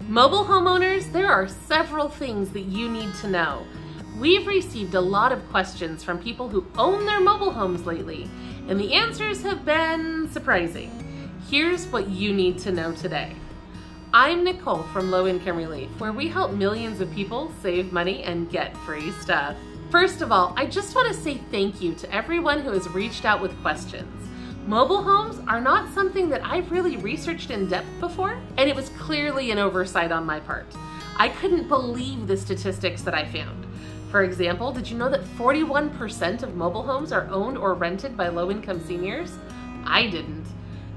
Mobile homeowners, there are several things that you need to know. We've received a lot of questions from people who own their mobile homes lately, and the answers have been surprising. Here's what you need to know today. I'm Nicole from Low Income Relief, where we help millions of people save money and get free stuff. First of all, I just want to say thank you to everyone who has reached out with questions. Mobile homes are not something that I've really researched in depth before, and it was clearly an oversight on my part. I couldn't believe the statistics that I found. For example, did you know that 41% of mobile homes are owned or rented by low-income seniors? I didn't.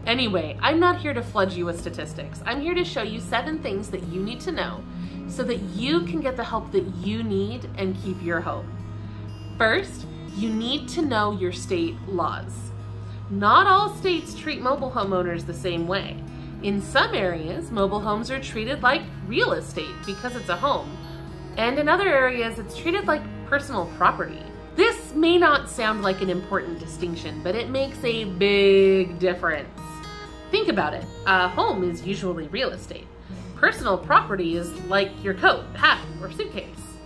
Anyway, I'm not here to flood you with statistics. I'm here to show you 7 things that you need to know so that you can get the help that you need and keep your home. First, you need to know your state laws. Not all states treat mobile homeowners the same way. In some areas, mobile homes are treated like real estate because it's a home. And in other areas, it's treated like personal property. This may not sound like an important distinction, but it makes a big difference. Think about it. A home is usually real estate. Personal property is like your coat, hat, or suitcase.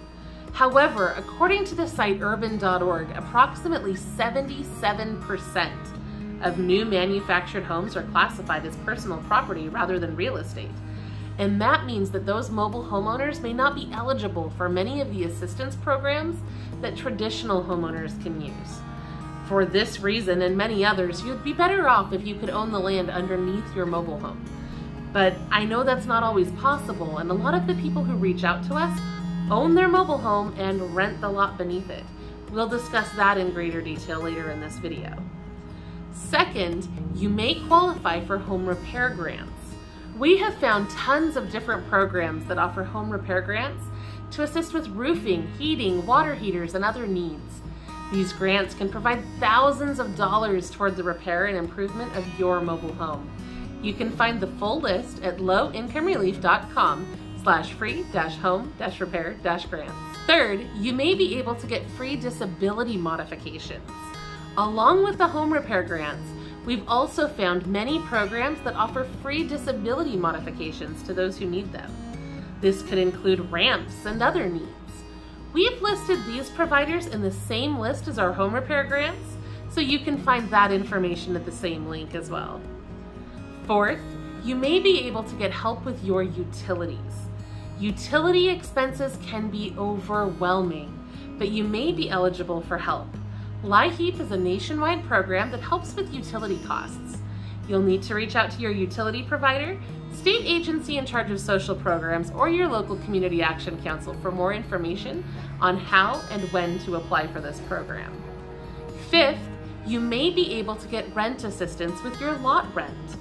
However, according to the site urban.org, approximately 77% of new manufactured homes are classified as personal property rather than real estate. And that means that those mobile homeowners may not be eligible for many of the assistance programs that traditional homeowners can use. For this reason and many others, you'd be better off if you could own the land underneath your mobile home. But I know that's not always possible, and a lot of the people who reach out to us own their mobile home and rent the lot beneath it. We'll discuss that in greater detail later in this video. Second, you may qualify for home repair grants. We have found tons of different programs that offer home repair grants to assist with roofing, heating, water heaters, and other needs. These grants can provide thousands of dollars toward the repair and improvement of your mobile home. You can find the full list at lowincomerelief.com/free-home-repair-grants. Third, you may be able to get free disability modifications. Along with the home repair grants, we've also found many programs that offer free disability modifications to those who need them. This could include ramps and other needs. We've listed these providers in the same list as our home repair grants, so you can find that information at the same link as well. Fourth, you may be able to get help with your utilities. Utility expenses can be overwhelming, but you may be eligible for help. LIHEAP is a nationwide program that helps with utility costs. You'll need to reach out to your utility provider, state agency in charge of social programs, or your local community action council for more information on how and when to apply for this program. Fifth, you may be able to get rent assistance with your lot rent.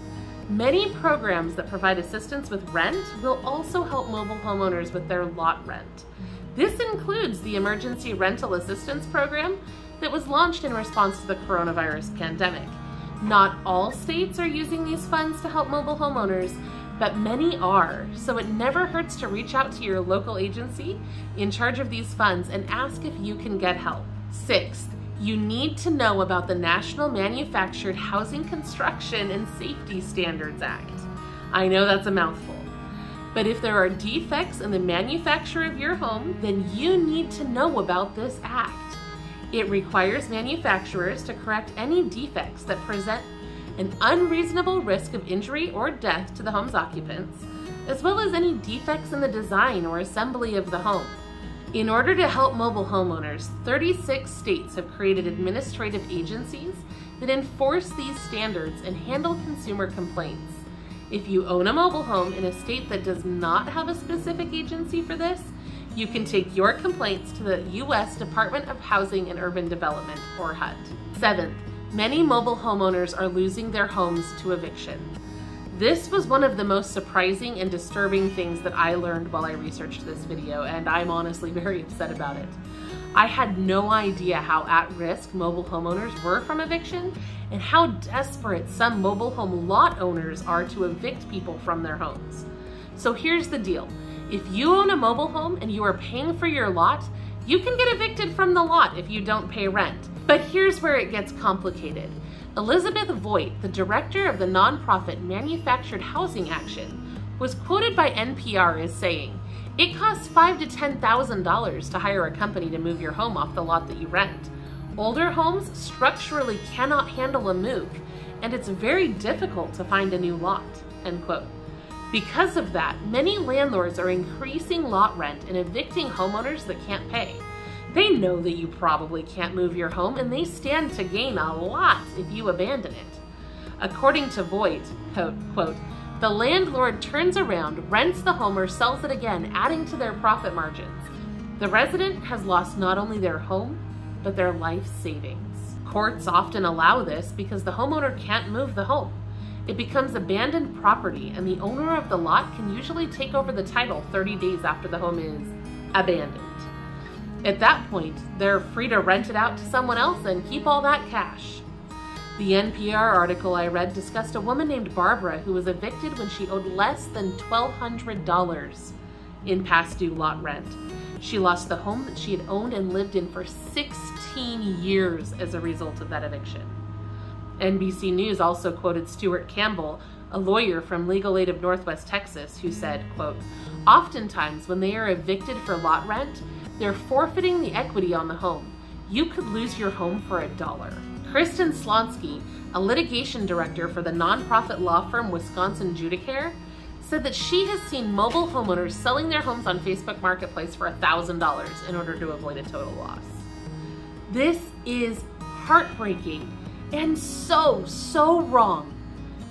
Many programs that provide assistance with rent will also help mobile homeowners with their lot rent. This includes the Emergency Rental Assistance Program that was launched in response to the coronavirus pandemic. Not all states are using these funds to help mobile homeowners, but many are, so it never hurts to reach out to your local agency in charge of these funds and ask if you can get help. Sixth, you need to know about the National Manufactured Housing Construction and Safety Standards Act. I know that's a mouthful, but if there are defects in the manufacture of your home, then you need to know about this act. It requires manufacturers to correct any defects that present an unreasonable risk of injury or death to the home's occupants, as well as any defects in the design or assembly of the home. In order to help mobile homeowners, 36 states have created administrative agencies that enforce these standards and handle consumer complaints. If you own a mobile home in a state that does not have a specific agency for this, you can take your complaints to the U.S. Department of Housing and Urban Development, or HUD. Seventh, many mobile homeowners are losing their homes to eviction. This was one of the most surprising and disturbing things that I learned while I researched this video, and I'm honestly very upset about it. I had no idea how at risk mobile homeowners were from eviction and how desperate some mobile home lot owners are to evict people from their homes. So here's the deal. If you own a mobile home and you are paying for your lot, you can get evicted from the lot if you don't pay rent. But here's where it gets complicated. Elizabeth Voigt, the director of the nonprofit Manufactured Housing Action, was quoted by NPR as saying, "It costs $5,000 to $10,000 to hire a company to move your home off the lot that you rent. Older homes structurally cannot handle a move, and it's very difficult to find a new lot," end quote. Because of that, many landlords are increasing lot rent and evicting homeowners that can't pay. They know that you probably can't move your home, and they stand to gain a lot if you abandon it. According to Voigt, quote, "The landlord turns around, rents the home, or sells it again, adding to their profit margins. The resident has lost not only their home, but their life savings." Courts often allow this because the homeowner can't move the home. It becomes abandoned property, and the owner of the lot can usually take over the title 30 days after the home is abandoned. At that point, they're free to rent it out to someone else and keep all that cash. The NPR article I read discussed a woman named Barbara who was evicted when she owed less than $1,200 in past due lot rent. She lost the home that she had owned and lived in for 16 years as a result of that eviction. NBC News also quoted Stuart Campbell, a lawyer from Legal Aid of Northwest Texas, who said, quote, "Oftentimes when they are evicted for lot rent, they're forfeiting the equity on the home. You could lose your home for $1. Kristen Slonsky, a litigation director for the nonprofit law firm Wisconsin Judicare, said that she has seen mobile homeowners selling their homes on Facebook Marketplace for $1,000 in order to avoid a total loss. This is heartbreaking and so wrong.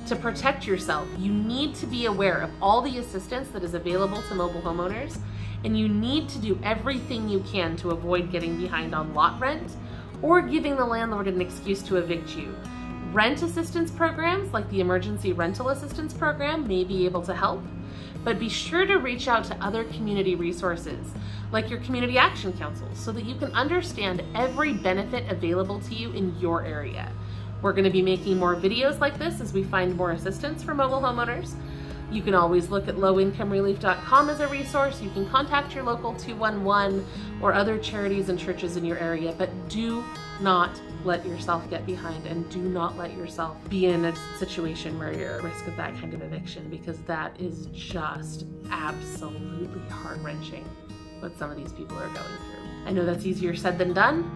To protect yourself, you need to be aware of all the assistance that is available to mobile homeowners, and you need to do everything you can to avoid getting behind on lot rent or giving the landlord an excuse to evict you. Rent assistance programs like the Emergency Rental Assistance Program may be able to help, but be sure to reach out to other community resources like your community action councils so that you can understand every benefit available to you in your area. We're going to be making more videos like this as we find more assistance for mobile homeowners. You can always look at lowincomerelief.com as a resource. You can contact your local 211 or other charities and churches in your area, but do not let yourself get behind, and do not let yourself be in a situation where you're at risk of that kind of eviction, because that is just absolutely heart-wrenching what some of these people are going through. I know that's easier said than done,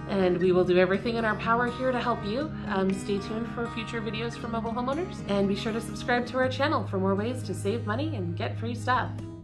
and we will do everything in our power here to help you. Stay tuned for future videos for mobile homeowners, and be sure to subscribe to our channel for more ways to save money and get free stuff.